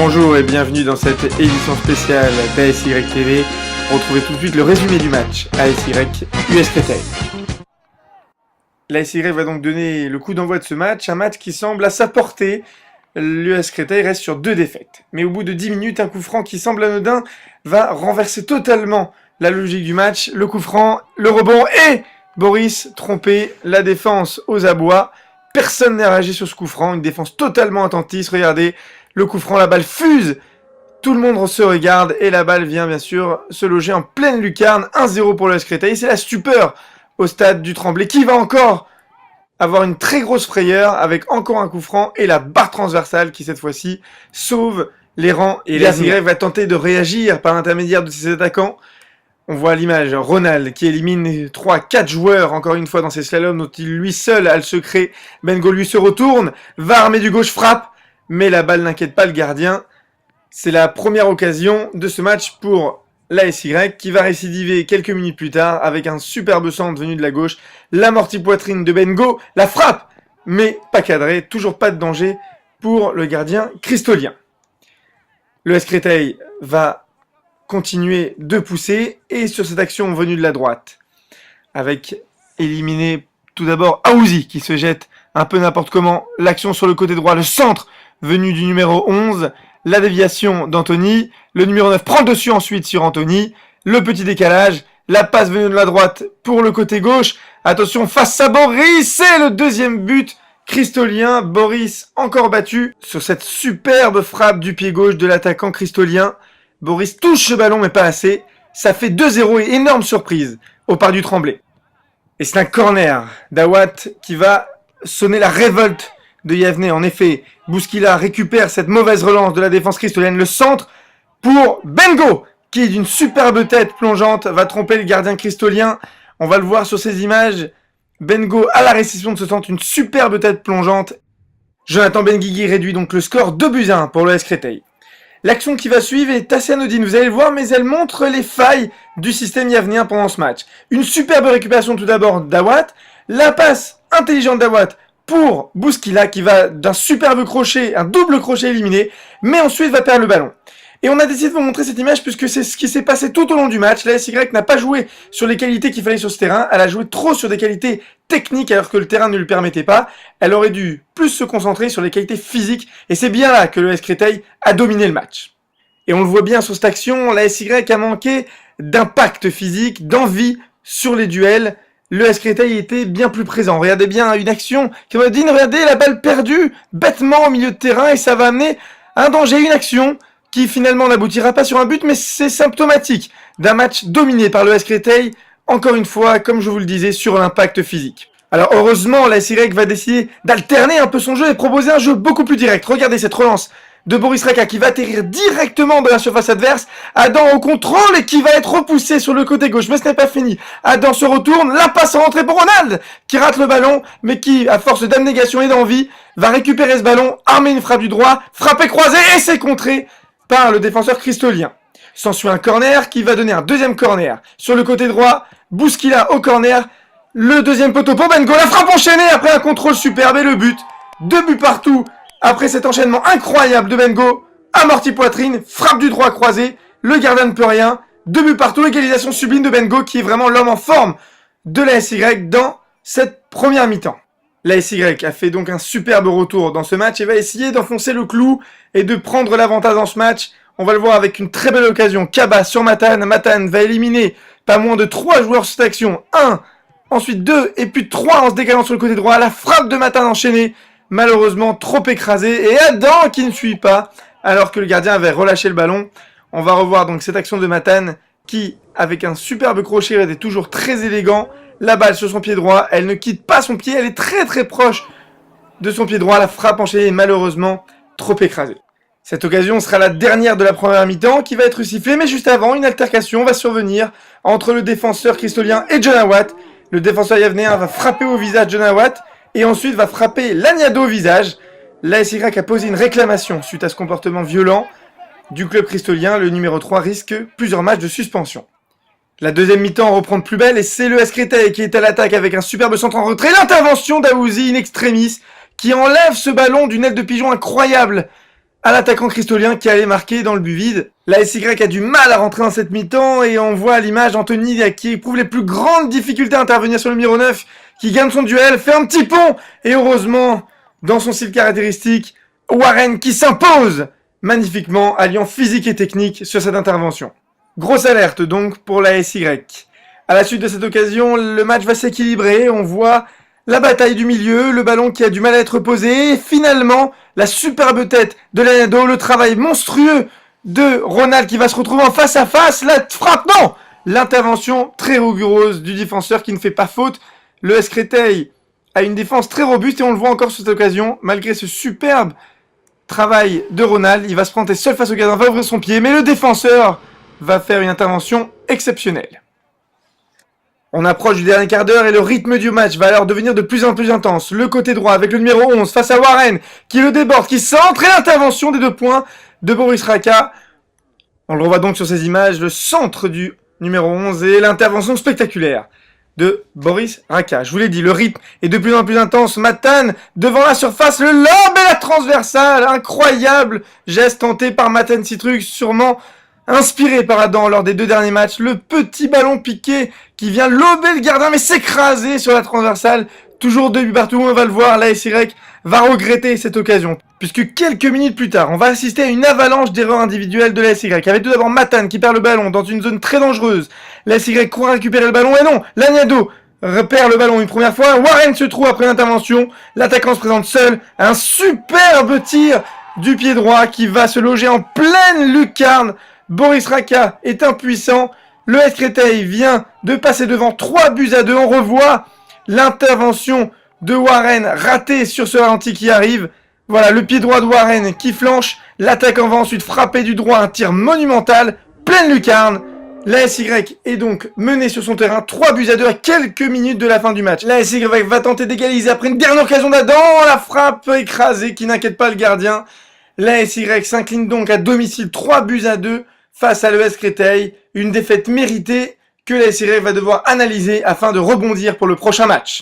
Bonjour et bienvenue dans cette édition spéciale d'ASY TV. Retrouvez tout de suite le résumé du match ASY US Créteil. L'ASY va donc donner le coup d'envoi de ce match, un match qui semble à sa portée. L'US Créteil reste sur 2 défaites. Mais au bout de 10 minutes, un coup franc qui semble anodin va renverser totalement la logique du match. Le coup franc, le rebond et Boris trompé, la défense aux abois. Personne n'a réagi sur ce coup franc, une défense totalement attentiste. Regardez, le coup franc, la balle fuse. Tout le monde se regarde et la balle vient bien sûr se loger en pleine lucarne. 1-0 pour l'US Créteil. C'est la stupeur au stade du Tremblay qui va encore avoir une très grosse frayeur avec encore un coup franc et la barre transversale qui cette fois-ci sauve les rangs. Et l'ASY va tenter de réagir par l'intermédiaire de ses attaquants. On voit à l'image Ronald qui élimine 3-4 joueurs encore une fois dans ses slaloms dont il lui seul a le secret. Bengo lui se retourne, va armer du gauche, frappe, mais la balle n'inquiète pas le gardien. C'est la première occasion de ce match pour l'ASY qui va récidiver quelques minutes plus tard avec un superbe centre venu de la gauche. L'amorti poitrine de Bengo, la frappe, mais pas cadré, toujours pas de danger pour le gardien cristolien. L'US Créteil va continuer de pousser et sur cette action venue de la droite avec éliminé tout d'abord Aouzi qui se jette un peu n'importe comment, l'action sur le côté droit, le centre venu du numéro 11, la déviation d'Anthony, le numéro 9 prend le dessus ensuite sur Anthony, le petit décalage, la passe venue de la droite pour le côté gauche, attention face à Boris, c'est le deuxième but cristolien, Boris encore battu sur cette superbe frappe du pied gauche de l'attaquant cristolien. Boris touche le ballon mais pas assez, ça fait 2-0 et énorme surprise au parc du Tremblay. Et c'est un corner d'Awat qui va sonner la révolte de Yavne. En effet, Bouskila récupère cette mauvaise relance de la défense cristolienne, le centre pour Bengo qui d'une superbe tête plongeante va tromper le gardien cristolien. On va le voir sur ces images, Bengo à la réception de ce centre, une superbe tête plongeante. Jonathan Benguigui réduit donc le score 2-1 pour l'US Créteil. L'action qui va suivre est assez anodine, vous allez le voir, mais elle montre les failles du système yavnéen pendant ce match. Une superbe récupération tout d'abord d'Awat, la passe intelligente d'Awat pour Bouskila qui va d'un superbe crochet, un double crochet éliminé, mais ensuite va perdre le ballon. Et on a décidé de vous montrer cette image puisque c'est ce qui s'est passé tout au long du match. La ASY n'a pas joué sur les qualités qu'il fallait sur ce terrain, elle a joué trop sur des qualités techniques alors que le terrain ne lui permettait pas. Elle aurait dû plus se concentrer sur les qualités physiques et c'est bien là que l'US Créteil a dominé le match. Et on le voit bien sur cette action, la ASY a manqué d'impact physique, d'envie sur les duels. L'US Créteil était bien plus présent. Regardez bien une action qui m'a dit, regardez la balle perdue bêtement au milieu de terrain et ça va amener un danger, une action qui finalement n'aboutira pas sur un but, mais c'est symptomatique d'un match dominé par l'US Créteil, encore une fois, comme je vous le disais, sur l'impact physique. Alors heureusement, l'ASY va décider d'alterner un peu son jeu et proposer un jeu beaucoup plus direct. Regardez cette relance de Boris Raka qui va atterrir directement dans la surface adverse. Adam au contrôle et qui va être repoussé sur le côté gauche. Mais ce n'est pas fini. Adam se retourne, la passe en rentrée pour Ronald qui rate le ballon, mais qui, à force d'abnégation et d'envie, va récupérer ce ballon, armer une frappe du droit, frapper croisé et c'est contré par le défenseur cristolien. S'ensuit un corner qui va donner un deuxième corner. Sur le côté droit, Bouskila au corner. Le deuxième poteau pour Bengo. La frappe enchaînée après un contrôle superbe et le but. 2 buts partout après cet enchaînement incroyable de Bengo. Amorti poitrine, frappe du droit croisé. Le gardien ne peut rien. 2 buts partout. Égalisation sublime de Bengo qui est vraiment l'homme en forme de la ASY dans cette première mi-temps. La ASY a fait donc un superbe retour dans ce match et va essayer d'enfoncer le clou et de prendre l'avantage dans ce match. On va le voir avec une très belle occasion. Kaba sur Matane. Matane va éliminer pas moins de 3 joueurs sur cette action. 1, ensuite 2 et puis 3 en se décalant sur le côté droit. La frappe de Matane enchaînée. Malheureusement trop écrasée. Et Adam qui ne suit pas alors que le gardien avait relâché le ballon. On va revoir donc cette action de Matane qui, avec un superbe crochet, était toujours très élégant. La balle sur son pied droit, elle ne quitte pas son pied, elle est très très proche de son pied droit. La frappe enchaînée est malheureusement trop écrasée. Cette occasion sera la dernière de la première mi-temps qui va être sifflée, mais juste avant, une altercation va survenir entre le défenseur cristolien et John Awat. Le défenseur yavnéen va frapper au visage John Awat et ensuite va frapper Laniado au visage. L'ASY a posé une réclamation suite à ce comportement violent du club cristolien. Le numéro 3 risque plusieurs matchs de suspension. La deuxième mi-temps reprend de plus belle et c'est l'US Créteil qui est à l'attaque avec un superbe centre en retrait. L'intervention d'Aouzi in extremis qui enlève ce ballon d'une aile de pigeon incroyable à l'attaquant cristolien qui allait marquer dans le but vide. La SY a du mal à rentrer dans cette mi-temps et on voit à l'image Anthony qui éprouve les plus grandes difficultés à intervenir sur le numéro 9, qui gagne son duel, fait un petit pont et heureusement, dans son style caractéristique, Warren qui s'impose magnifiquement, alliant physique et technique sur cette intervention. Grosse alerte donc pour la SY. À la suite de cette occasion, le match va s'équilibrer, on voit la bataille du milieu, le ballon qui a du mal à être posé, et finalement, la superbe tête de Laniado, le travail monstrueux de Ronald qui va se retrouver en face à face, la frappe, non! L'intervention très rigoureuse du défenseur qui ne fait pas faute. Le S Créteil a une défense très robuste et on le voit encore sur cette occasion, malgré ce superbe travail de Ronald, il va se planter seul face au gardien, va ouvrir son pied, mais le défenseur va faire une intervention exceptionnelle. On approche du dernier quart d'heure et le rythme du match va alors devenir de plus en plus intense. Le côté droit avec le numéro 11 face à Warren qui le déborde, qui centre et l'intervention des 2 points de Boris Raka. On le revoit donc sur ces images, le centre du numéro 11 et l'intervention spectaculaire de Boris Raka. Je vous l'ai dit, le rythme est de plus en plus intense. Matane devant la surface, le lob et la transversale. Incroyable geste tenté par Matane Citrux, sûrement inspiré par Adam lors des 2 derniers matchs. Le petit ballon piqué qui vient lober le gardien mais s'écraser sur la transversale. Toujours 2 buts partout, on va le voir, la SY va regretter cette occasion. Puisque quelques minutes plus tard, on va assister à une avalanche d'erreurs individuelles de la SY. Avec tout d'abord Matane qui perd le ballon dans une zone très dangereuse. La SY court à récupérer le ballon et non, Laniado repère le ballon une première fois. Warren se trouve après l'intervention. L'attaquant se présente seul. Un superbe tir du pied droit qui va se loger en pleine lucarne. Boris Raka est impuissant. Le S Créteil vient de passer devant 3-2. On revoit l'intervention de Warren ratée sur ce ralenti qui arrive. Voilà, le pied droit de Warren qui flanche. L'attaquant va ensuite frapper du droit un tir monumental. Pleine lucarne. La SY est donc menée sur son terrain 3-2 à quelques minutes de la fin du match. La SY va tenter d'égaliser après une dernière occasion d'Adam. La frappe écrasée qui n'inquiète pas le gardien. La SY s'incline donc à domicile 3-2 face à l'ES Créteil. Une défaite méritée que la SY va devoir analyser afin de rebondir pour le prochain match.